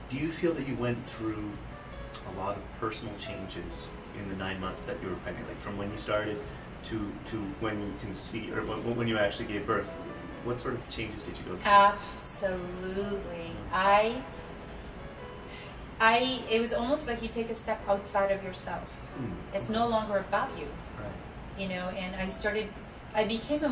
Do you feel that you went through a lot of personal changes in the 9 months that you were pregnant, like from when you started to when you conceived, or when you actually gave birth? What sort of changes did you go through? Absolutely. It was almost like you take a step outside of yourself. It's no longer about you. Right. You know, and I became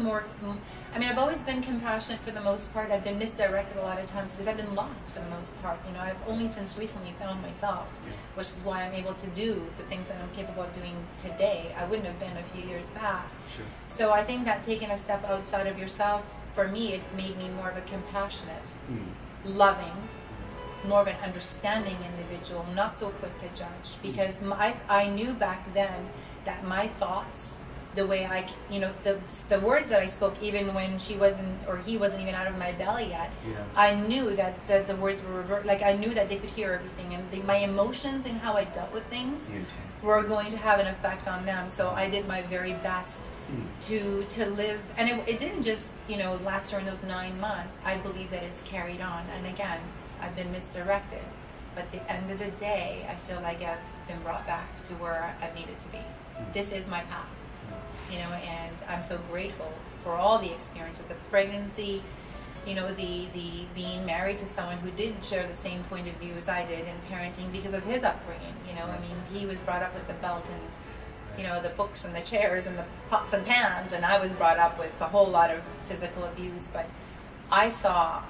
I've always been compassionate for the most part. I've been misdirected a lot of times because I've been lost for the most part. You know, I've only since recently found myself, which is why I'm able to do the things that I'm capable of doing today. I wouldn't have been a few years back. Sure. So I think that taking a step outside of yourself, for me, it made me more of a compassionate, loving, more of an understanding individual, not so quick to judge. Because I knew back then that my thoughts, the way the words that I spoke, even when he wasn't even out of my belly yet, I knew that the words were like I knew that they could hear everything, and my emotions and how I dealt with things were going to have an effect on them. So I did my very best to live, and it didn't just last during those 9 months. I believe that it's carried on, and again, I've been misdirected, but at the end of the day, I feel like I've been brought back to where I've needed to be. This is my path. And I'm so grateful for all the experiences, the pregnancy, the being married to someone who didn't share the same point of view as I did in parenting because of his upbringing. He was brought up with the belt and, the books and the chairs and the pots and pans, and I was brought up with a whole lot of physical abuse, but I saw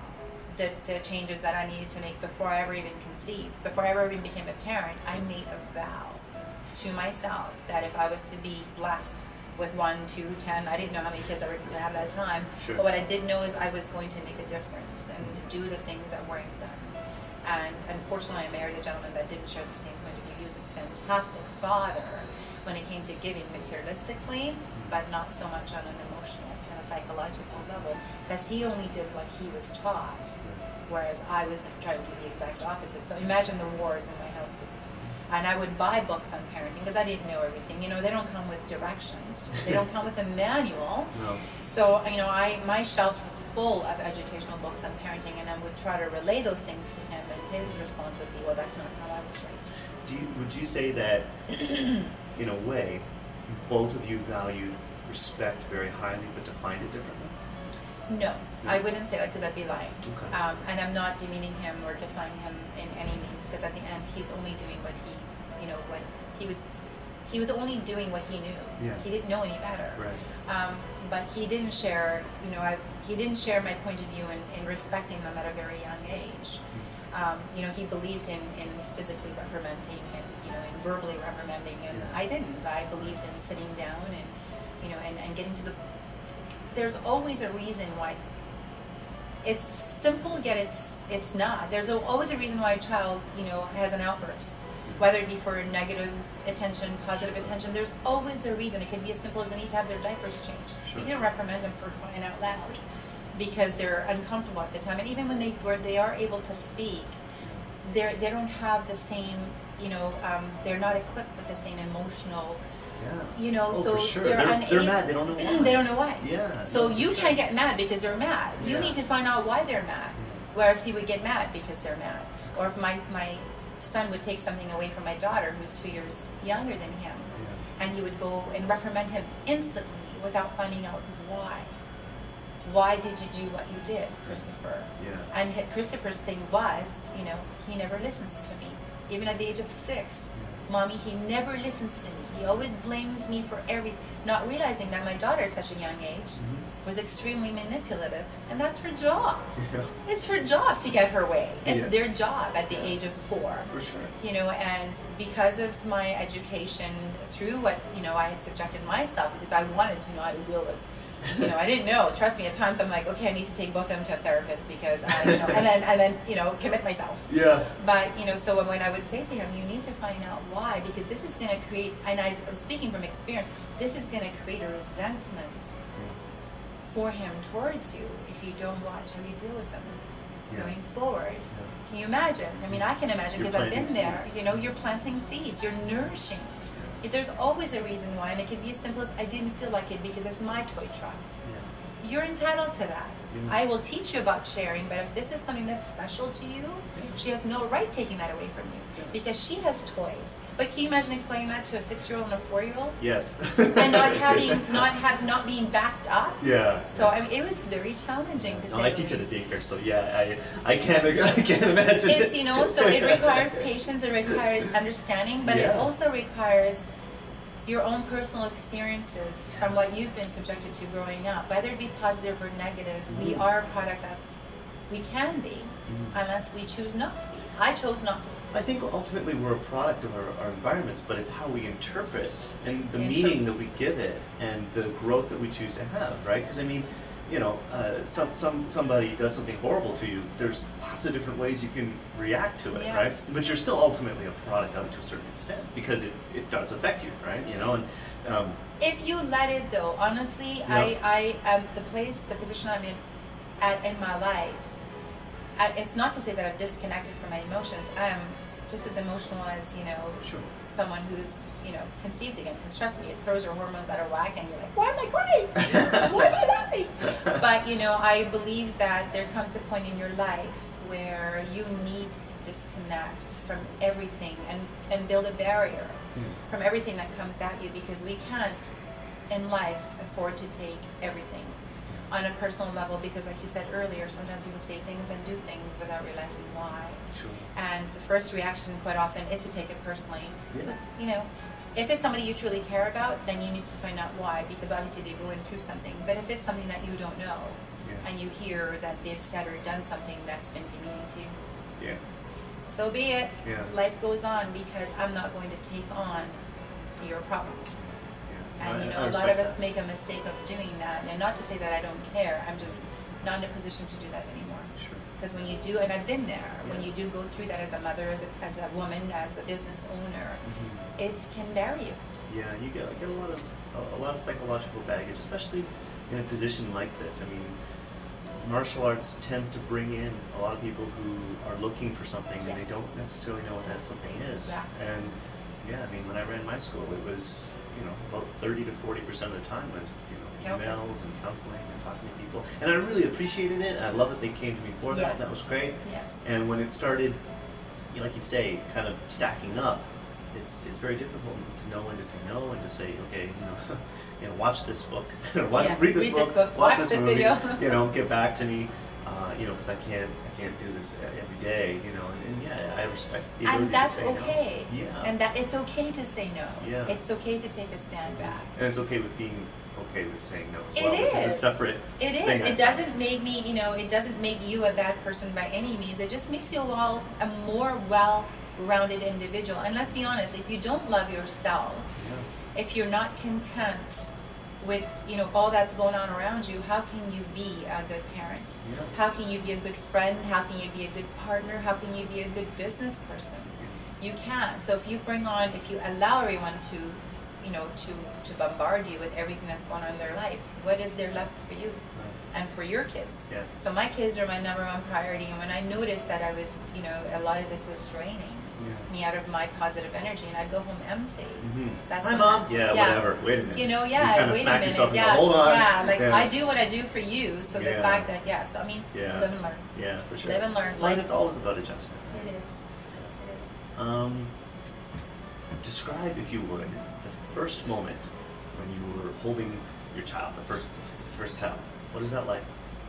the changes that I needed to make before I ever even conceived, before I ever even became a parent. I made a vow to myself that if I was to be blessed with 1, 2, 10. I didn't know how many kids I was going to have at that time. Sure. But what I did know is I was going to make a difference and do the things that weren't done. And unfortunately, I married a gentleman that didn't share the same point of view. He was a fantastic father when it came to giving materialistically, but not so much on an emotional and a psychological level, because he only did what he was taught, whereas I was trying to do the exact opposite. So imagine the wars in my house. And I would buy books on parenting because I didn't know everything. They don't come with directions. They don't come with a manual. No. So, my shelves were full of educational books on parenting, and I would try to relay those things to him, and his response would be, well, that's not how I was raised. Would you say that, in a way, both of you valued respect very highly, but defined it differently? No, I wouldn't say that because I'd be lying. Okay. And I'm not demeaning him or defining him in any means, because at the end, he's only doing what he was only doing what he knew. Yeah. He didn't know any better. Right. But he didn't share, he didn't share my point of view in respecting them at a very young age. He believed in physically reprimanding and in verbally reprimanding, and I didn't. I believed in sitting down and getting to the. There's always a reason why. It's simple, yet it's not. There's always a reason why a child has an outburst. Whether it be for negative attention, positive attention, there's always a reason. It can be as simple as they need to have their diapers changed. Sure. You can reprimand them for crying out loud because they're uncomfortable at the time. And even when they are able to speak, they don't have the same, they're not equipped with the same emotional. Yeah. So for sure. they're mad. They don't know why. They don't know why. Yeah. So you can't get mad because they're mad. You Yeah. need to find out why they're mad. Whereas he would get mad because they're mad. Or if my son would take something away from my daughter, who's 2 years younger than him, and he would go and reprimand him instantly without finding out why. Why did you do what you did, Christopher? Yeah. And Christopher's thing was, he never listens to me. Even at the age of 6, Mommy, he never listens to me. He always blames me for everything, not realizing that my daughter at such a young age was extremely manipulative, and that's her job. Yeah. It's her job to get her way. It's Yeah. their job at the age of 4. For sure. And because of my education through what, I had subjected myself, because I wanted to know how to deal with, I didn't know. Trust me, at times I'm like, okay, I need to take both of them to a therapist because, and then, commit myself. Yeah. But, so when I would say to him, you need to find out why, because this is going to create, and I'm speaking from experience, this is going to create a resentment for him towards you if you don't watch how you deal with them going forward. Yeah. Can you imagine? I can imagine because I've been there. Seeds. You're planting seeds, you're nourishing. There's always a reason why, and it can be as simple as I didn't feel like it because it's my toy truck. you're entitled to that. Yeah. I will teach you about sharing, but if this is something that's special to you, she has no right taking that away from you because she has toys. But can you imagine explaining that to a 6-year-old and a 4-year-old? Yes. And not being backed up. Yeah. So I mean, it was very challenging to say. No, I teach at a daycare, so yeah, I can't imagine. It's, you know, so it requires patience, it requires understanding, but it also requires your own personal experiences from what you've been subjected to growing up, whether it be positive or negative. We are a product of, we can be, unless we choose not to be. I chose not to be. I think ultimately we're a product of our environments, but it's how we interpret and the meaning that we give it and the growth that we choose to have, right? Because I mean, you know, somebody does something horrible to you, there's lots of different ways you can react to it, right? But you're still ultimately a product of it to a certain extent because it does affect you, right? You know, and if you let it though, honestly, I am the position I'm in my life. It's not to say that I'm disconnected from my emotions. I am just as emotional as, you know, someone who's, you know, conceived again. Because trust me, it throws your hormones out of whack and you're like, why am I crying? Why am I laughing? But, you know, I believe that there comes a point in your life where you need to disconnect from everything and build a barrier from everything that comes at you, because we can't in life afford to take everything on a personal level, because like you said earlier, sometimes people say things and do things without realizing why. Sure. And the first reaction quite often is to take it personally. Yeah. But, you know, if it's somebody you truly care about, then you need to find out why, because obviously they're going through something. But if it's something that you don't know, and you hear that they've said or done something that's been demeaning to you, so be it. Life goes on, because I'm not going to take on your problems. And you know, a lot of us make a mistake of doing that, and not to say that I don't care, I'm just not in a position to do that anymore. Because when you do, and I've been there, when you do go through that as a mother, as a woman, as a business owner, it can bury you. Yeah, you get a lot of psychological baggage, especially in a position like this. I mean, martial arts tends to bring in a lot of people who are looking for something and they don't necessarily know what that something is. And yeah, I mean, when I ran my school, it was, you know, about 30 to 40% of the time was, you know, emails and counseling and talking to people. And I really appreciated it. I love that they came to me for that. That was great. And when it started, you know, like you say, kind of stacking up, it's very difficult to know when to say no and to say, okay, you know, watch this book, read this book, watch this movie, video. You know, get back to me, you know, because I can't do this every day, you know, and yeah, I respect the ability and that's to say okay. No. Yeah. And that it's okay to say no. Yeah. It's okay to take a stand back. And it's okay with being okay with saying no as well. It is. Which is a separate It is. thing, It doesn't make me, you know, it doesn't make you a bad person by any means. It just makes you a more well-rounded individual. And let's be honest, if you don't love yourself, if you're not content with, you know, all that's going on around you, how can you be a good parent? How can you be a good friend? How can you be a good partner? How can you be a good business person? You can't. So if you allow everyone to, you know, to bombard you with everything that's going on in their life, what is there left for you and for your kids? So my kids are my #1 priority, and when I noticed that I was, you know, a lot of this was draining me out of my positive energy, and I'd go home empty. That's Hi, Mom. Whatever. Wait a minute. You know, you kind of wait a smack minute. yourself and go, hold on. I do what I do for you, so the fact that, so I mean, live and learn. Yeah, for sure. Live and learn. Well, it's always about adjustment. It is. It is. Describe, if you would, the first moment when you were holding your child, the first child. What is that like?